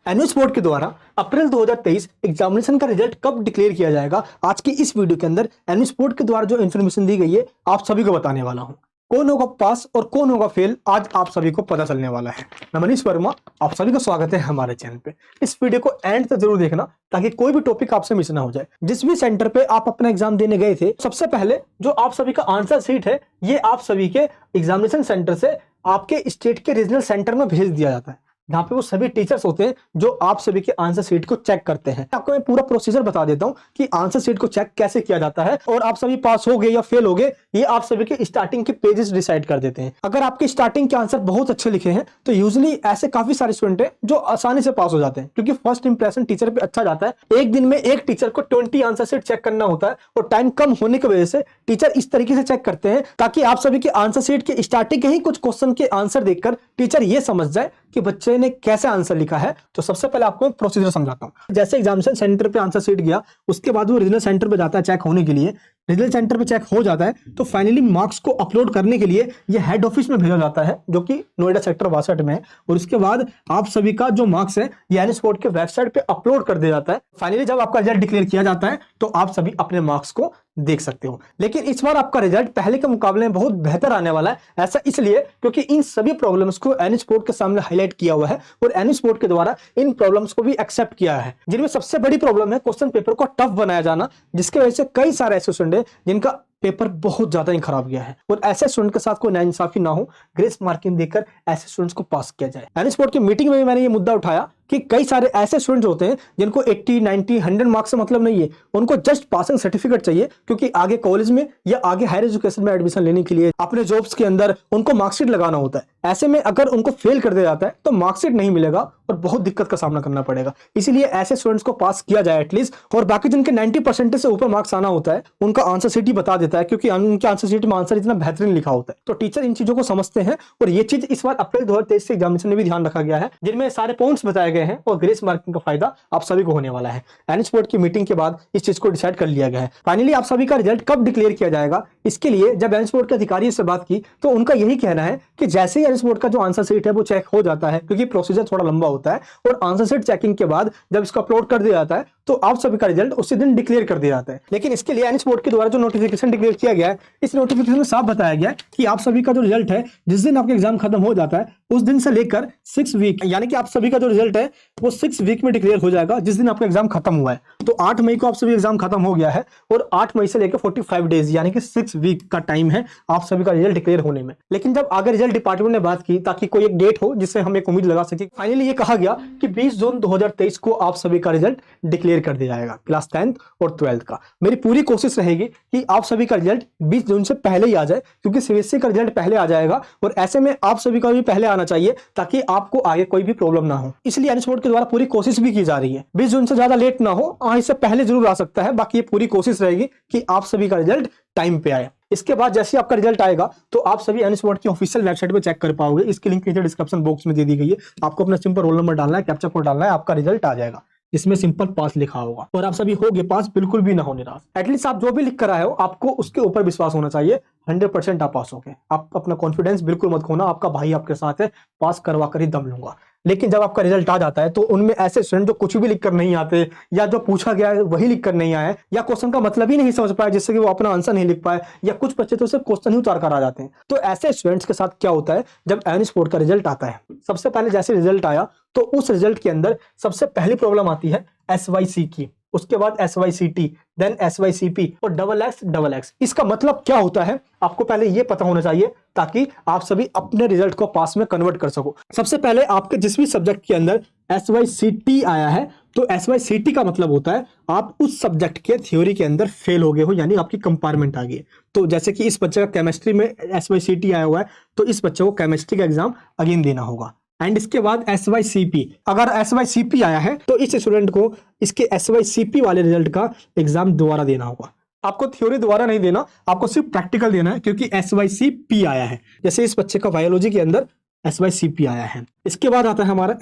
Annual board के द्वारा अप्रैल 2023 examination का रिजल्ट कब डिक्लेयर किया जाएगा, आज की इस वीडियो के अंदर एनुअल बोर्ड के द्वारा जो इन्फॉर्मेशन दी गई है आप सभी को बताने वाला हूं। कौन होगा पास और कौन होगा फेल, आज आप सभी को पता चलने वाला है। मैं मनीष वर्मा, आप सभी का स्वागत है हमारे चैनल पे। इस वीडियो को एंड तक जरूर देखना ताकि कोई भी टॉपिक आपसे मिस ना हो जाए। जिस भी सेंटर पे आप अपना एग्जाम देने गए थे, सबसे पहले जो आप सभी का आंसर शीट है ये आप सभी के एग्जामिनेशन सेंटर से आपके स्टेट के रीजनल सेंटर में भेज दिया जाता है। यहाँ पे वो सभी टीचर्स होते हैं जो आप सभी के आंसर शीट को चेक करते हैं। आपको मैं पूरा प्रोसीजर बता देता हूँ कि आंसर शीट को चेक कैसे किया जाता है और आप सभी पास हो गए या फेल हो गए ये आप सभी के स्टार्टिंग के पेजेस डिसाइड कर देते हैं। अगर आपके स्टार्टिंग के आंसर बहुत अच्छे लिखे हैं तो यूजुअली ऐसे काफी सारे स्टूडेंट हैं जो आसानी से पास हो जाते हैं, क्योंकि फर्स्ट इंप्रेशन टीचर पे अच्छा जाता है। एक दिन में एक टीचर को 20 आंसर शीट चेक करना होता है और टाइम कम होने की वजह से टीचर इस तरीके से चेक करते हैं ताकि आप सभी के आंसर शीट के स्टार्टिंग के ही कुछ क्वेश्चन के आंसर देखकर टीचर ये समझ जाए कि बच्चे ने कैसे आंसर लिखा है। तो सबसे पहले आपको प्रोसीजर समझाता हूं। जैसे एग्जामिनेशन सेंटर पे आंसर शीट गया, उसके बाद वो रीजनल सेंटर पे जाता है चेक होने के लिए। रीजनल सेंटर पे चेक हो जाता है तो फाइनली मार्क्स को अपलोड करने के लिए ये हेड ऑफिस में भेजा जाता है जो कि नोएडा सेक्टर 62 में है। और उसके बाद आप सभी का जो मार्क्स है ये एनुअल बोर्ड के वेबसाइट पे अपलोड कर दिया जाता है। फाइनली जब आपका रिजल्ट डिक्लेयर किया जाता है तो आप सभी अपने मार्क्स को देख सकते हो। लेकिन इस बार आपका रिजल्ट पहले के मुकाबले में बहुत बेहतर आने वाला है। ऐसा इसलिए क्योंकि इन सभी प्रॉब्लम्स को एनुअल बोर्ड के सामने हाईलाइट किया हुआ है और एनुअल बोर्ड के द्वारा इन प्रॉब्लम्स को भी एक्सेप्ट किया है। जिनमें सबसे बड़ी प्रॉब्लम है क्वेश्चन पेपर को टफ बनाया जाना, जिसकी वजह से कई सारे ऐसे स्टूडेंट हैं जिनका पेपर बहुत ज्यादा ही खराब गया है और ऐसे स्टूडेंट के साथ कोई नाइंसाफी ना हो, ग्रेस मार्किंग देकर ऐसे स्टूडेंट्स को पास किया जाए। एनुअल बोर्ड की मीटिंग में भी मैंने ये मुद्दा उठाया कि कई सारे ऐसे स्टूडेंट्स होते हैं जिनको 80, 90, 100 मार्क्स से मतलब नहीं है, उनको जस्ट पासिंग सर्टिफिकेट चाहिए, क्योंकि आगे कॉलेज में या आगे हायर एजुकेशन में एडमिशन लेने के लिए अपने जॉब्स के अंदर उनको मार्कशीट लगाना होता है। ऐसे में अगर उनको फेल कर दिया जाता है तो मार्कशीट नहीं मिलेगा और बहुत दिक्कत का सामना करना पड़ेगा। इसीलिए ऐसे स्टूडेंट्स को पास किया जाए एटलीस्ट। और बाकी जिनके 90% से ऊपर मार्क्स आना होता है उनका आंसर शीट ही बता देता है, क्योंकि उनके आंसर शीट में आंसर इतना बेहतरीन लिखा होता है। तो टीचर इन चीजों को समझते हैं और ये चीज इस बार अप्रैल 2023 से एग्जामिनेशन में भी ध्यान रखा गया है, जिनमें सारे पॉइंट्स बताए गए हैं और ग्रेस मार्किंग का फायदा आप सभी को होने वाला है। एनुअल बोर्ड की मीटिंग के बाद इस चीज को डिसाइड कर लिया गया है। फाइनली आप सभी का रिजल्ट कब डिक्लेयर किया जाएगा, इसके लिए जब एनुअल बोर्ड के अधिकारियों से बात की तो उनका यही कहना है कि जैसे ही एनुअल बोर्ड का जो आंसर शीट है वो चेक हो जाता है, क्योंकि प्रोसीजर थोड़ा लंबा होता है, और आंसर शीट चेकिंग के बाद जब इसको अपलोड कर दिया जाता है तो आप सभी का रिजल्ट उसी दिन डिक्लेयर कर दिया जाता है। लेकिन इसके लिए एनुअल बोर्ड के द्वारा जो नोटिफिकेशन डिक्लेयर किया गया है, इस नोटिफिकेशन में साफ बताया गया है कि आप सभी का जो रिजल्ट है जिस दिन आपका एग्जाम खत्म हो जाता है उस दिन से लेकर 6 वीक, यानी कि आप सभी का जो रिजल्ट है वो 6 वीक में डिक्लेयर हो जाएगा जिस दिन आपका एग्जाम खत्म हुआ है। तो 8 मई को आप सभी एग्जाम खत्म हो गया है और 8 मई से लेकर 45 डेज यानी कि 6 वीक का टाइम है आप सभी का रिजल्ट डिक्लेयर होने में। लेकिन जब आगे रिजल्ट डिपार्टमेंट ने बात की ताकि कोई एक डेट हो जिससे हम एक उम्मीद लगा सके, फाइनली ये कहा गया कि 20 जून 2023 को आप सभी का रिजल्ट डिक्लेयर कर दिया जाएगा, क्लास 10th और 12th का। मेरी पूरी कोशिश रहेगी कि आप सभी का रिजल्ट 20 जून से पहले ही आ जाए, क्योंकि सीबीएसई का रिजल्ट पहले आ जाएगा और ऐसे में आप सभी का भी पहले आना चाहिए ताकि आपको आगे कोई भी प्रॉब्लम ना हो। इसलिए एनुअल बोर्ड के द्वारा पूरी कोशिश भी की जा रही है 20 जून से ज्यादा लेट ना हो। इससे पहले जरूर आ सकता है, बाकी ये पूरी कोशिश रहेगी कि आप सभी का रिजल्ट टाइम पे आए। इसके बाद जैसे आपका रिजल्ट आएगा तो आप सभी एनुअल बोर्ड की ऑफिशियल वेबसाइट पे चेक कर पाओगे। इसकी लिंक नीचे डिस्क्रिप्शन बॉक्स में दे दी गई है। आपको अपना सिंपल रोल नंबर डालना है, कैप्चा कोड डालना है, आपका रिजल्ट आ जाएगा जिसमें सिंपल पास लिखा होगा और आप सभी होगे पास। बिल्कुल भी ना हो निराश। एटलीस्ट आप जो भी लिख कर आए हो आपको उसके ऊपर विश्वास होना चाहिए। 100% आप पास होगे। आप अपना कॉन्फिडेंस बिल्कुल मत खोना, आपका भाई आपके साथ है, पास करवा कर ही दम लूंगा। लेकिन जब आपका रिजल्ट आ जाता है तो उनमें ऐसे स्टूडेंट जो कुछ भी लिख कर नहीं आते, या जो पूछा गया है वही लिख कर नहीं आए, या क्वेश्चन का मतलब ही नहीं समझ पाए जिससे कि वो अपना आंसर नहीं लिख पाए, या कुछ बच्चे तो सिर्फ क्वेश्चन ही उतार कर आ जाते हैं। तो ऐसे स्टूडेंट्स के साथ क्या होता है जब एनुअल बोर्ड का रिजल्ट आता है, सबसे पहले जैसे रिजल्ट आया तो उस रिजल्ट के अंदर सबसे पहली प्रॉब्लम आती है SYC की, उसके बाद SYCT, देन SYCP और XX। इसका मतलब क्या होता है आपको पहले ये पता होना चाहिए ताकि आप सभी अपने रिजल्ट को पास में कन्वर्ट कर सको। सबसे पहले आपके जिस भी सब्जेक्ट के अंदर SYCT आया है तो SYCT का मतलब होता है आप उस सब्जेक्ट के थ्योरी के अंदर फेल हो गए हो, यानी आपकी कंपार्टमेंट आ गई है। तो जैसे कि इस बच्चे का केमिस्ट्री में SYCT आया हुआ है तो इस बच्चे को केमिस्ट्री का एग्जाम अगेन देना होगा। एंड इसके बाद SYCP, अगर SYCP आया है तो इस स्टूडेंट को इसके SYCP वाले रिजल्ट का एग्जाम दोबारा देना होगा। आपको थ्योरी दोबारा नहीं देना, आपको सिर्फ प्रैक्टिकल देना है, क्योंकि SYCP आया है। जैसे इस बच्चे का बायोलॉजी के अंदर SYCP आया है। इसके बाद आता है हमारा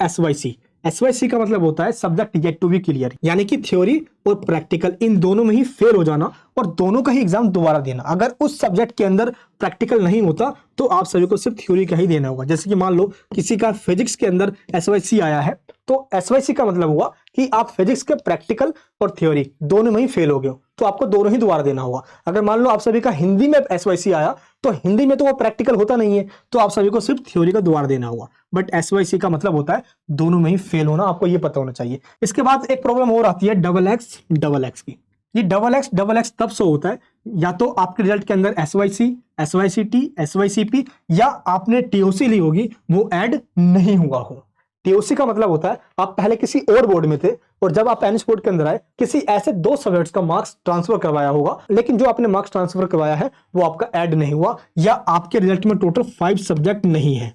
SYC का मतलब होता है subject yet to be clear, यानी कि थ्योरी और प्रैक्टिकल इन दोनों में ही फेल हो जाना और दोनों का ही एग्जाम दोबारा देना। अगर उस सब्जेक्ट के अंदर प्रैक्टिकल नहीं होता तो आप सभी को सिर्फ थ्योरी का ही देना होगा। जैसे कि मान लो किसी का फिजिक्स के अंदर SYC आया है तो एसवाईसी का मतलब हुआ कि आप फिजिक्स के प्रैक्टिकल और थ्योरी दोनों में ही फेल हो गए हो, तो आपको दोनों ही दोबारा देना होगा। अगर मान लो आप सभी का हिंदी में एसवाईसी आया तो हिंदी में तो वो प्रैक्टिकल होता नहीं है, तो आप सभी को सिर्फ थ्योरी का दोबारा देना होगा। बट एसवाईसी का मतलब होता है दोनों में ही फेल होना, आपको ये पता होना चाहिए। इसके बाद एक प्रॉब्लम और आती है डबल एक्स की। ये डबल एक्स तब शो होता है या तो आपके रिजल्ट के अंदर एसवाईसी, एसवाईसीटी, एसवाईसीपी या आपने टीओसी ली होगी वो ऐड नहीं हुआ हो। टीओसी का मतलब होता है आप पहले किसी और बोर्ड में थे और जब आप एनएस बोर्ड के अंदर आए किसी ऐसे 2 सब्जेक्ट्स का मार्क्स ट्रांसफर करवाया होगा, लेकिन जो आपने मार्क्स ट्रांसफर करवाया है वो आपका ऐड नहीं हुआ, या आपके रिजल्ट में टोटल 5 सब्जेक्ट नहीं है।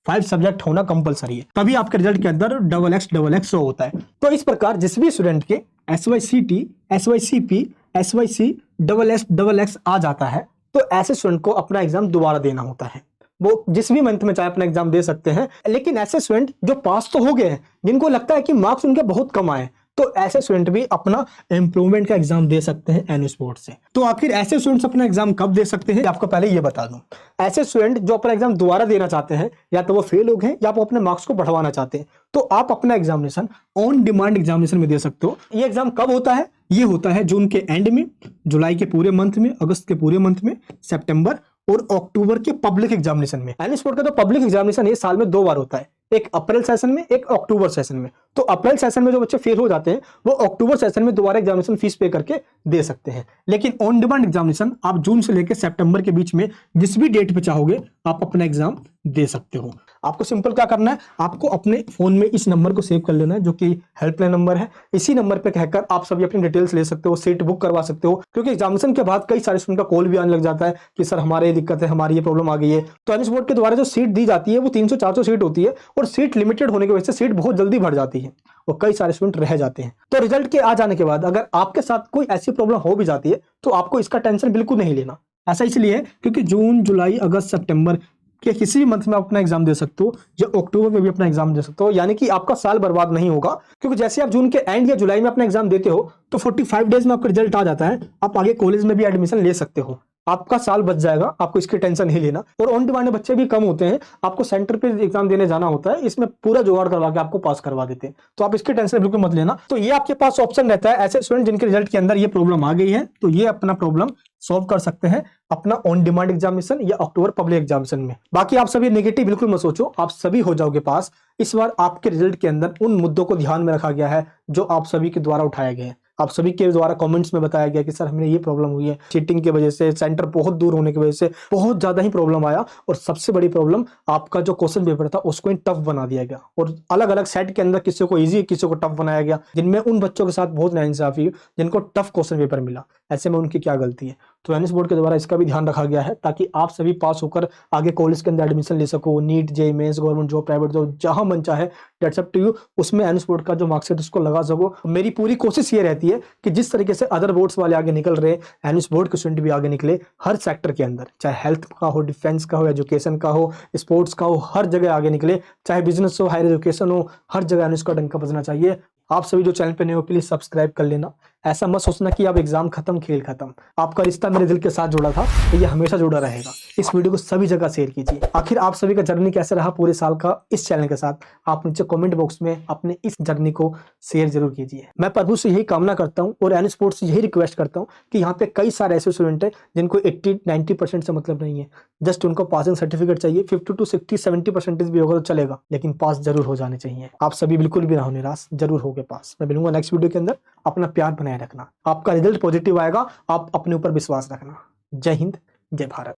5 सब्जेक्ट होना कंपलसरी है, तभी आपके रिजल्ट के अंदर डबल एक्स शो होता है। तो इस प्रकार जिस भी स्टूडेंट के एसवाईसीटी, एसवाईसीपी, एसवाईसी, डबल एक्स आ जाता है तो ऐसे स्टूडेंट को अपना एग्जाम दोबारा देना होता है। वो जिस भी मंथ में चाहे अपना एग्जाम दे सकते हैं, लेकिन ऐसे स्टूडेंट जो पास तो हो गए हैं, जिनको लगता है कि मार्क्स उनके बहुत कम आए, तो ऐसे स्टूडेंट भी अपना इम्प्रूवमेंट का एग्जाम दे सकते हैं एनएस बोर्ड से। तो आखिर ऐसे स्टूडेंट्स अपना एग्जाम कब दे सकते हैं, आपको पहले ये बता दूं। ऐसे स्टूडेंट जो अपना एग्जाम दोबारा देना चाहते हैं, या तो वो फेल हो गए या वो अपने मार्क्स को बढ़वाना चाहते हैं, तो आप अपना एग्जामिनेशन ऑन डिमांड एग्जामिनेशन में दे सकते हो। ये एग्जाम कब होता है? ये होता है जून के एंड में, जुलाई के पूरे मंथ में, अगस्त के पूरे मंथ में, सितंबर और अक्टूबर के पब्लिक एग्जामिनेशन में। एनएस बोर्ड का तो पब्लिक एग्जामिनेशन ये साल में 2 बार होता है, एक अप्रैल सेशन में, एक अक्टूबर सेशन में। तो अप्रैल सेशन में जो बच्चे फेल हो जाते हैं वो अक्टूबर सेशन में दोबारा एग्जामिनेशन फीस पे करके दे सकते हैं। लेकिन ऑन डिमांड एग्जामिनेशन आप जून से लेकर सितंबर के बीच में जिस भी डेट पे चाहोगे आप अपना एग्जाम दे सकते हो। आपको सिंपल क्या करना है, आपको अपने फोन में इस नंबर को सेव कर लेना है जो कि हेल्पलाइन नंबर है। इसी नंबर पे कहकर आप सभी अपनी डिटेल्स ले सकते हो, सीट बुक करवा सकते हो, क्योंकि एग्जामिनेशन के बाद कई सारे स्टूडेंट का कॉल भी आने लग जाता है कि सर हमारे ये दिक्कत है, हमारी ये प्रॉब्लम आ गई है। तो एनएस बोर्ड के द्वारा जो सीट दी जाती है वो 300-400 सीट होती है और सीट लिमिटेड होने की वजह से सीट बहुत जल्दी भर जाती है और कई सारे स्टूडेंट रह जाते हैं। तो रिजल्ट के आ जाने के बाद अगर आपके साथ कोई ऐसी प्रॉब्लम हो भी जाती है तो आपको इसका टेंशन बिल्कुल नहीं लेना। ऐसा इसलिए है क्योंकि जून, जुलाई, अगस्त, सितंबर के किसी भी मंथ में आप अपना एग्जाम दे सकते हो या अक्टूबर में भी अपना एग्जाम दे सकते हो, यानी कि आपका साल बर्बाद नहीं होगा। क्योंकि जैसे आप जून के एंड या जुलाई में अपना एग्जाम देते हो तो 45 डेज में आपका रिजल्ट आ जाता है, आप आगे कॉलेज में भी एडमिशन ले सकते हो, आपका साल बच जाएगा, आपको इसकी टेंशन नहीं लेना। और ऑन डिमांड बच्चे भी कम होते हैं, आपको सेंटर पे एग्जाम देने जाना होता है, इसमें पूरा जुगाड़ करवा के आपको पास करवा देते हैं, तो आप इसकी टेंशन बिल्कुल मत लेना। तो ये आपके पास ऑप्शन रहता है, ऐसे स्टूडेंट जिनके रिजल्ट के अंदर ये प्रॉब्लम आ गई है तो ये अपना प्रॉब्लम सॉल्व कर सकते हैं अपना ऑन डिमांड एग्जामिनेशन या अक्टूबर पब्लिक एग्जामिनेशन में। बाकी आप सभी नेगेटिव बिल्कुल मत सोचो, आप सभी हो जाओगे पास। इस बार आपके रिजल्ट के अंदर उन मुद्दों को ध्यान में रखा गया है जो आप सभी के द्वारा उठाए गए हैं। आप सभी के द्वारा कमेंट्स में बताया गया कि सर हमें ये प्रॉब्लम हुई है, चीटिंग की वजह से, सेंटर बहुत दूर होने की वजह से बहुत ज्यादा ही प्रॉब्लम आया, और सबसे बड़ी प्रॉब्लम आपका जो क्वेश्चन पेपर था उसको टफ बना दिया गया और अलग अलग सेट के अंदर किसी को इजी किसी को टफ बनाया गया, जिनमें उन बच्चों के साथ बहुत नाइंसाफी हुई जिनको टफ क्वेश्चन पेपर मिला। ऐसे में उनकी क्या गलती है? तो एनएस बोर्ड के द्वारा इसका भी ध्यान रखा गया है ताकि आप सभी पास होकर आगे कॉलेज के अंदर एडमिशन ले सको, NEET, JEE mains, government job, private job, जहां मन चाहे दैट्स अप टू यू, उसमें एनएस बोर्ड का जो मार्क्सिट उसको लगा सको। मेरी पूरी कोशिश ये रहती है कि जिस तरीके से अदर बोर्ड्स वाले आगे निकल रहे हैं एनएस बोर्ड के स्टूडेंट भी आगे निकले, हर सेक्टर के अंदर, चाहे हेल्थ का हो, डिफेंस का हो, एजुकेशन का हो, स्पोर्ट्स का हो, हर जगह आगे निकले, चाहे बिजनेस हो, हायर एजुकेशन हो, हर जगह एनएस का डंका बजना चाहिए। आप सभी जो चैनल पे नए हो प्लीज सब्सक्राइब कर लेना। ऐसा मत सोचना कि अब एग्जाम खत्म, खेल खत्म। आपका रिश्ता मेरे दिल के साथ जुड़ा था तो ये हमेशा जुड़ा रहेगा। इस वीडियो को सभी जगह शेयर कीजिए। आखिर आप सभी का जर्नी कैसे रहा पूरे साल का इस चैनल के साथ, आप नीचे कमेंट बॉक्स में अपने इस जर्नी को शेयर जरूर कीजिए। मैं प्रभु से यही कामना करता हूँ और एनएस स्पोर्ट्स से यही रिक्वेस्ट करता हूँ कि यहाँ पे कई सारे ऐसे स्टूडेंट हैं जिनको 80-90% से मतलब नहीं है, जस्ट उनको पासिंग सर्टिफिकेट चाहिए। 50-60-70% भी होगा तो चलेगा, लेकिन पास जरूर हो जाने चाहिए। आप सभी बिल्कुल भी ना हो निराश, जरूर होगे पास। मैं मिलूंगा नेक्स्ट वीडियो के अंदर। अपना प्यार बनाए रखना, आपका रिजल्ट पॉजिटिव आएगा, आप अपने ऊपर विश्वास रखना। जय हिंद, जय भारत।